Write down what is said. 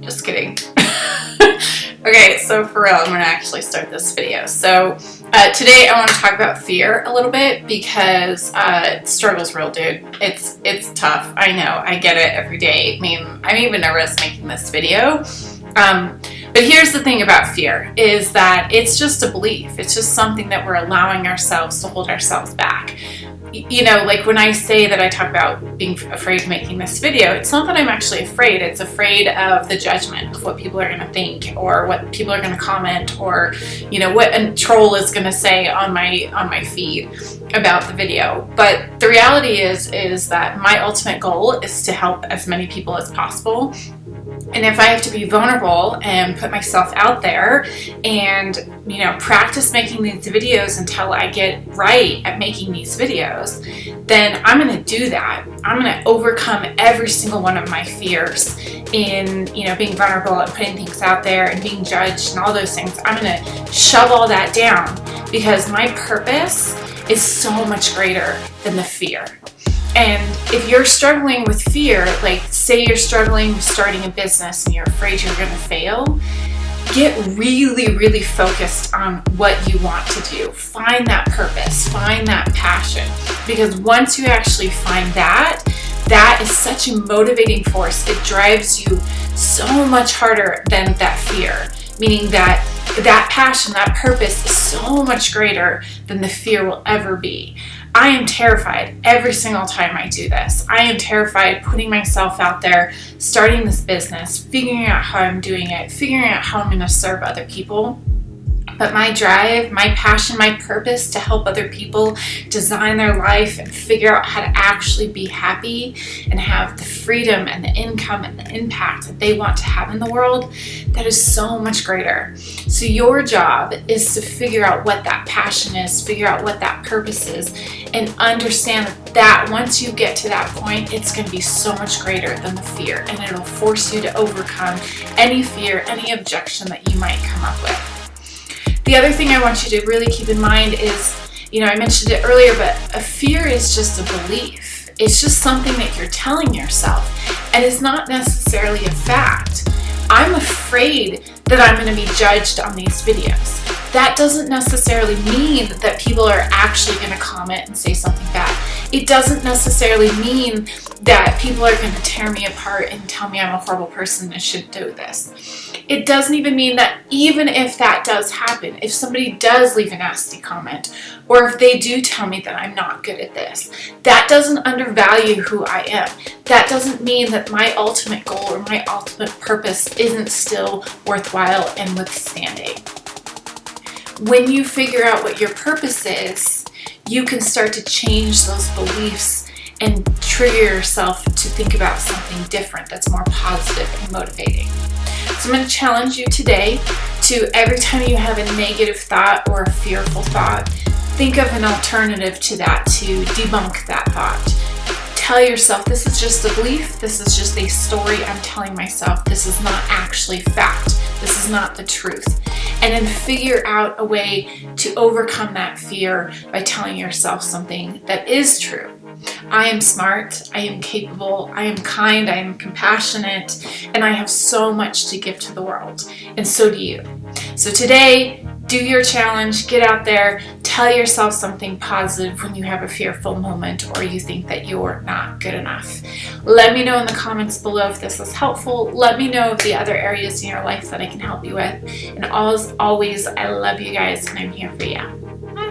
Just kidding. Okay, so for real, I'm going to actually start this video. So today I want to talk about fear a little bit because struggle's real, dude. It's tough. I know. I get it every day. I mean, I'm even nervous making this video. But here's the thing about fear is that it's just a belief. It's just something that we're allowing ourselves to hold ourselves back. You know, like when I say that I talk about being afraid of making this video, it's not that I'm actually afraid. It's afraid of the judgment of what people are going to think or what people are going to comment or, you know, what a troll is going to say on my feed about the video. But the reality is that my ultimate goal is to help as many people as possible. And if I have to be vulnerable and put myself out there and, you know, practice making these videos until I get right at making these videos, then I'm going to do that. I'm going to overcome every single one of my fears in, you know, being vulnerable and putting things out there and being judged and all those things. I'm going to shove all that down because my purpose is so much greater than the fear. And if you're struggling with fear, like say you're struggling with starting a business and you're afraid you're going to fail, get really, really focused on what you want to do. Find that purpose, find that passion. Because once you actually find that, that is such a motivating force. It drives you so much harder than that fear. Meaning that that passion, that purpose is so much greater than the fear will ever be. I am terrified every single time I do this. I am terrified putting myself out there, starting this business, figuring out how I'm doing it, figuring out how I'm going to serve other people. But my drive, my passion, my purpose to help other people design their life and figure out how to actually be happy and have the freedom and the income and the impact that they want to have in the world, that is so much greater. So your job is to figure out what that passion is, figure out what that purpose is, and understand that once you get to that point, it's going to be so much greater than the fear, and it'll force you to overcome any fear, any objection that you might come up with. The other thing I want you to really keep in mind is, you know, I mentioned it earlier, but a fear is just a belief. It's just something that you're telling yourself, and it's not necessarily a fact. I'm afraid that I'm going to be judged on these videos. That doesn't necessarily mean that people are actually going to comment and say something bad. It doesn't necessarily mean that people are going to tear me apart and tell me I'm a horrible person and shouldn't do this. It doesn't even mean that even if that does happen, if somebody does leave a nasty comment, or if they do tell me that I'm not good at this, that doesn't undervalue who I am. That doesn't mean that my ultimate goal or my ultimate purpose isn't still worthwhile and withstanding. When you figure out what your purpose is, you can start to change those beliefs and trigger yourself to think about something different that's more positive and motivating. So I'm going to challenge you today to, every time you have a negative thought or a fearful thought, think of an alternative to that to debunk that thought. Tell yourself, this is just a belief, this is just a story I'm telling myself, this is not actually fact, this is not the truth. And then figure out a way to overcome that fear by telling yourself something that is true. I am smart, I am capable, I am kind, I am compassionate, and I have so much to give to the world. And so do you. So today, do your challenge, get out there, tell yourself something positive when you have a fearful moment or you think that you're not good enough. Let me know in the comments below if this was helpful. Let me know of the other areas in your life that I can help you with. And as always, I love you guys and I'm here for you. Bye.